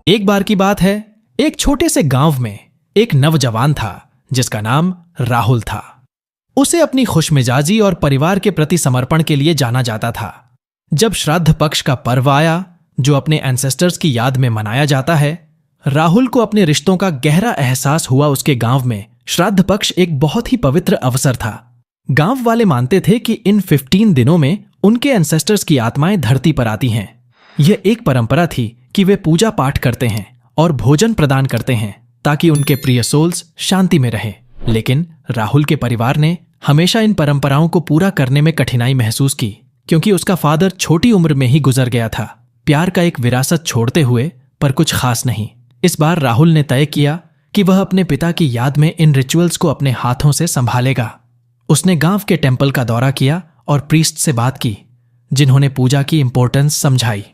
एक बार की बात है, एक छोटे से गांव में एक नौजवान था जिसका नाम राहुल था। उसे अपनी खुशमिजाजी और परिवार के प्रति समर्पण के लिए जाना जाता था। जब श्राद्ध पक्ष का पर्व आया, जो अपने एंसेस्टर्स की याद में मनाया जाता है, राहुल को अपने रिश्तों का गहरा एहसास हुआ। उसके गांव में श्राद्ध पक्ष एक बहुत ही पवित्र अवसर था। गांव वाले मानते थे कि इन 15 दिनों में उनके एंसेस्टर्स की आत्माएं धरती पर आती हैं। यह एक परंपरा थी कि वे पूजा पाठ करते हैं और भोजन प्रदान करते हैं ताकि उनके प्रिय सोल्स शांति में रहें। लेकिन राहुल के परिवार ने हमेशा इन परंपराओं को पूरा करने में कठिनाई महसूस की, क्योंकि उसका फादर छोटी उम्र में ही गुजर गया था, प्यार का एक विरासत छोड़ते हुए, पर कुछ खास नहीं। इस बार राहुल ने तय किया कि वह अपने पिता की याद में इन रिचुअल्स को अपने हाथों से संभालेगा। उसने गांव के टेम्पल का दौरा किया और प्रीस्ट से बात की, जिन्होंने पूजा की इंपॉर्टेंस समझाई।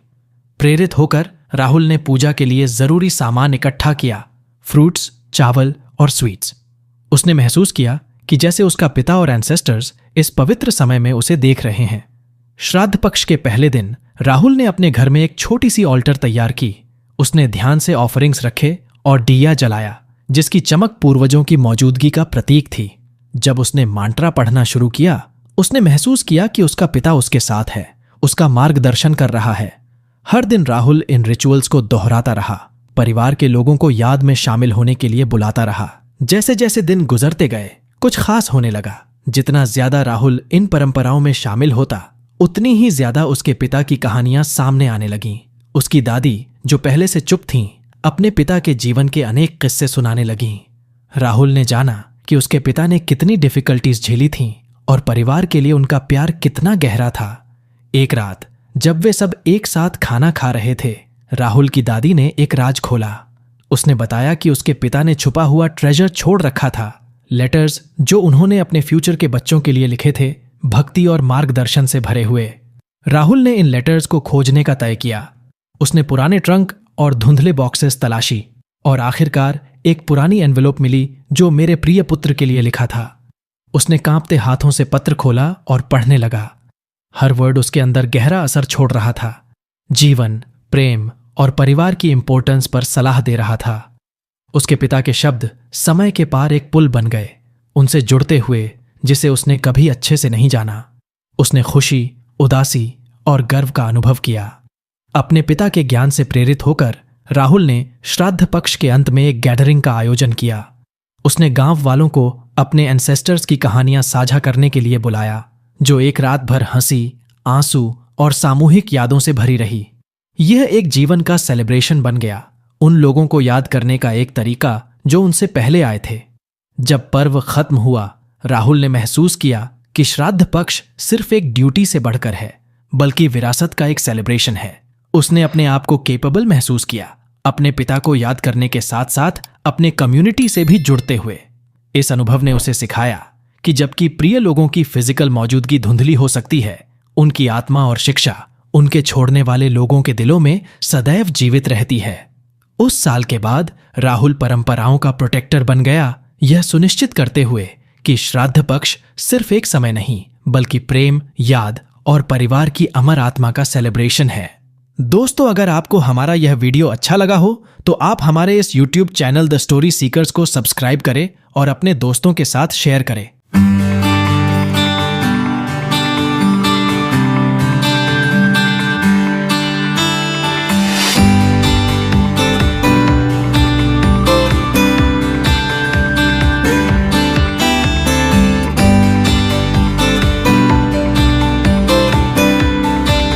प्रेरित होकर राहुल ने पूजा के लिए जरूरी सामान इकट्ठा किया, फ्रूट्स, चावल और स्वीट्स। उसने महसूस किया कि जैसे उसका पिता और एंसेस्टर्स इस पवित्र समय में उसे देख रहे हैं। श्राद्ध पक्ष के पहले दिन राहुल ने अपने घर में एक छोटी सी ऑल्टर तैयार की। उसने ध्यान से ऑफरिंग्स रखे और दिया जलाया, जिसकी चमक पूर्वजों की मौजूदगी का प्रतीक थी। जब उसने मांत्रा पढ़ना शुरू किया, उसने महसूस किया कि उसका पिता उसके साथ है, उसका मार्गदर्शन कर रहा है। हर दिन राहुल इन रिचुअल्स को दोहराता रहा, परिवार के लोगों को याद में शामिल होने के लिए बुलाता रहा। जैसे जैसे दिन गुजरते गए, कुछ खास होने लगा। जितना ज्यादा राहुल इन परंपराओं में शामिल होता, उतनी ही ज्यादा उसके पिता की कहानियां सामने आने लगीं। उसकी दादी, जो पहले से चुप थीं, अपने पिता के जीवन के अनेक किस्से सुनाने लगीं। राहुल ने जाना कि उसके पिता ने कितनी डिफिकल्टीज झेली थीं और परिवार के लिए उनका प्यार कितना गहरा था। एक रात जब वे सब एक साथ खाना खा रहे थे, राहुल की दादी ने एक राज खोला। उसने बताया कि उसके पिता ने छुपा हुआ ट्रेजर छोड़ रखा था, लेटर्स जो उन्होंने अपने फ्यूचर के बच्चों के लिए लिखे थे, भक्ति और मार्गदर्शन से भरे हुए। राहुल ने इन लेटर्स को खोजने का तय किया। उसने पुराने ट्रंक और धुंधले बॉक्सेस तलाशी और आखिरकार एक पुरानी एनवेलोप मिली जो मेरे प्रिय पुत्र के लिए लिखा था। उसने कांपते हाथों से पत्र खोला और पढ़ने लगा। हर वर्ड उसके अंदर गहरा असर छोड़ रहा था। जीवन, प्रेम और परिवार की इंपॉर्टेंस पर सलाह दे रहा था। उसके पिता के शब्द समय के पार एक पुल बन गए, उनसे जुड़ते हुए जिसे उसने कभी अच्छे से नहीं जाना। उसने खुशी, उदासी और गर्व का अनुभव किया। अपने पिता के ज्ञान से प्रेरित होकर राहुल ने श्राद्ध पक्ष के अंत में एक गैदरिंग का आयोजन किया। उसने गांव वालों को अपने एंसेस्टर्स की कहानियां साझा करने के लिए बुलाया, जो एक रात भर हंसी, आंसू और सामूहिक यादों से भरी रही। यह एक जीवन का सेलिब्रेशन बन गया, उन लोगों को याद करने का एक तरीका जो उनसे पहले आए थे। जब पर्व खत्म हुआ, राहुल ने महसूस किया कि श्राद्ध पक्ष सिर्फ एक ड्यूटी से बढ़कर है, बल्कि विरासत का एक सेलिब्रेशन है। उसने अपने आप को केपेबल महसूस किया, अपने पिता को याद करने के साथ साथ अपने कम्युनिटी से भी जुड़ते हुए। इस अनुभव ने उसे सिखाया कि जबकि प्रिय लोगों की फिजिकल मौजूदगी धुंधली हो सकती है, उनकी आत्मा और शिक्षा उनके छोड़ने वाले लोगों के दिलों में सदैव जीवित रहती है। उस साल के बाद राहुल परंपराओं का प्रोटेक्टर बन गया, यह सुनिश्चित करते हुए कि श्राद्ध पक्ष सिर्फ एक समय नहीं, बल्कि प्रेम, याद और परिवार की अमर आत्मा का सेलिब्रेशन है। दोस्तों, अगर आपको हमारा यह वीडियो अच्छा लगा हो तो आप हमारे इस YouTube channel the story seekers को सब्सक्राइब करें और अपने दोस्तों के साथ शेयर करें।